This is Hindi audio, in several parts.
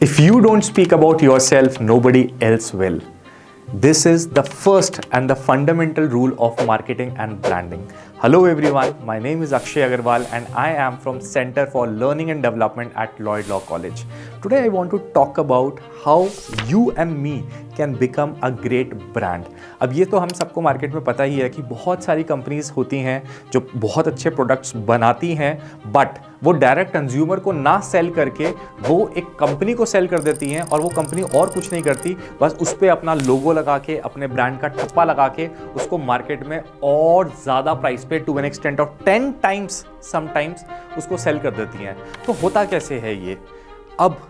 If you don't speak about yourself, nobody else will. This is the first and the fundamental rule of marketing and branding. Hello everyone, my name is Akshay Agarwal and I am from Center for Learning and Development at Lloyd Law College. Today I want to talk about how you and me can become a great brand. अब ये तो हम सबको मार्केट में पता ही है कि बहुत सारी कंपनीज होती हैं जो बहुत अच्छे प्रोडक्ट्स बनाती हैं, बट वो डायरेक्ट कंज्यूमर को ना सेल करके वो एक कंपनी को सेल कर देती हैं और वो कंपनी और कुछ नहीं करती, बस उस पर अपना लोगो लगा के, अपने ब्रांड का ठप्पा लगा के उसको मार्केट में और ज़्यादा प्राइस पे to an extent of 10 times sometimes उसको सेल कर देती हैं। तो होता कैसे है ये? अब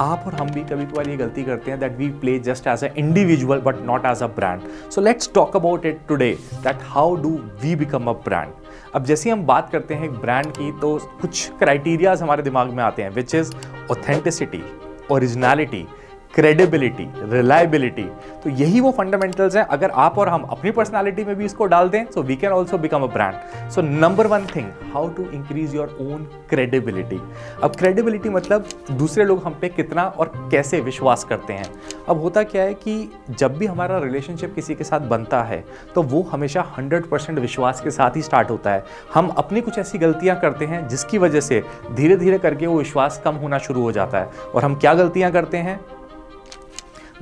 आप और हम भी कभी कभार ये गलती करते हैं that we play just as a individual but not as a brand. So let's talk about it today that how do we become a brand. अब जैसे ही हम बात करते हैं एक ब्रांड की तो कुछ क्राइटेरियाज हमारे दिमाग में आते हैं, which is authenticity, originality, credibility, reliability. तो यही वो फंडामेंटल्स हैं। अगर आप और हम अपनी पर्सनालिटी में भी इसको डाल दें so we can also become a brand. So number one thing, how to increase your own credibility. अब क्रेडिबिलिटी मतलब दूसरे लोग हम पे कितना और कैसे विश्वास करते हैं। अब होता क्या है कि जब भी हमारा रिलेशनशिप किसी के साथ बनता है तो वो हमेशा 100% विश्वास के साथ ही स्टार्ट होता है। हम अपनी कुछ ऐसी गलतियां करते हैं जिसकी वजह से धीरे धीरे करके वो विश्वास कम होना शुरू हो जाता है। और हम क्या गलतियां करते हैं?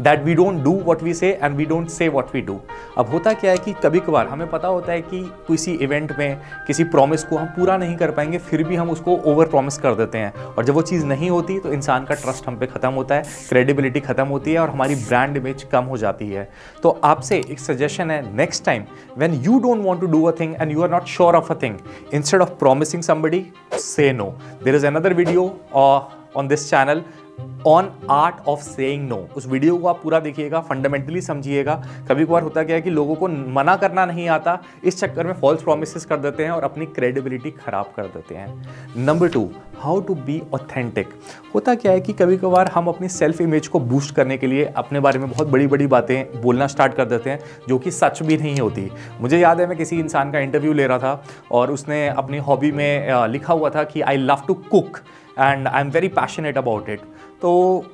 That we don't do what we say and we don't say what we do. अब होता क्या है कि कभी कभार हमें पता होता है कि किसी इवेंट में किसी प्रॉमिस को हम पूरा नहीं कर पाएंगे, फिर भी हम उसको ओवर प्रॉमिस कर देते हैं और जब वो चीज़ नहीं होती तो इंसान का ट्रस्ट हम पे ख़त्म होता है, क्रेडिबिलिटी ख़त्म होती है और हमारी ब्रांड इमेज कम हो जाती है। तो आपसे एक सजेशन है, next time when you don't want to do a thing and you are not sure of a thing, instead of promising somebody, say no. There is another video on this channel on art of saying no. उस वीडियो को आप पूरा देखिएगा, फंडामेंटली समझिएगा। कभी कभार होता क्या है कि लोगों को मना करना नहीं आता, इस चक्कर में फॉल्स प्रॉमिसेस कर देते हैं और अपनी क्रेडिबिलिटी खराब कर देते हैं। Number 2, how to be authentic. होता क्या है कि कभी कभार हम अपनी सेल्फ इमेज को बूस्ट करने के लिए अपने बारे में बहुत बड़ी बड़ी बातें बोलना स्टार्ट कर देते हैं जो कि सच भी नहीं होती। मुझे याद है मैं किसी इंसान का इंटरव्यू ले रहा था और उसने अपनी हॉबी में लिखा हुआ था कि I love to cook and I am very passionate about it. तो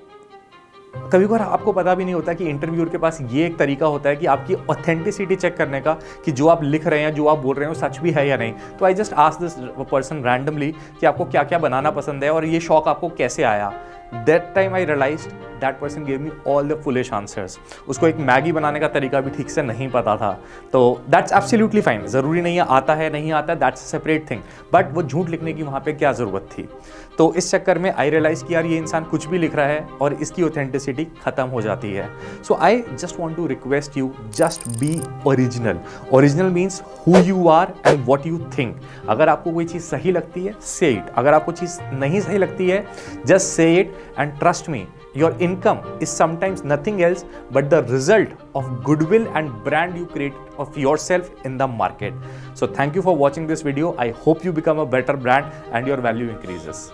कभी बार आपको पता भी नहीं होता कि इंटरव्यूअर के पास ये एक तरीका होता है कि आपकी ऑथेंटिसिटी चेक करने का कि जो आप लिख रहे हैं, जो आप बोल रहे हैं वो सच भी है या नहीं। तो I just ask this person randomly कि आपको क्या क्या बनाना पसंद है और ये शौक आपको कैसे आया। That time I realised that person gave me all the foolish answers. उसको एक मैगी बनाने का तरीका भी ठीक से नहीं पता था। तो दैट्स एब्सोल्युटली फाइन, ज़रूरी नहीं है आता है नहीं आता, that's a separate thing, but वो झूठ लिखने की वहाँ पे क्या ज़रूरत थी। तो इस चक्कर में आई रियलाइज कि यार ये इंसान कुछ भी लिख रहा है और इसकी ऑथेंटिसिटी खत्म हो जाती है। So I just want to request you, just be original. Original means who you are and what you think. अगर आपको कोई चीज़ सही लगती है, से इट। अगर आपको चीज़ नहीं सही लगती है, just say it and trust me, your income is sometimes nothing else but the result of goodwill and brand you create of yourself in the market. So thank you for watching this video. I hope you become a better brand and your value increases.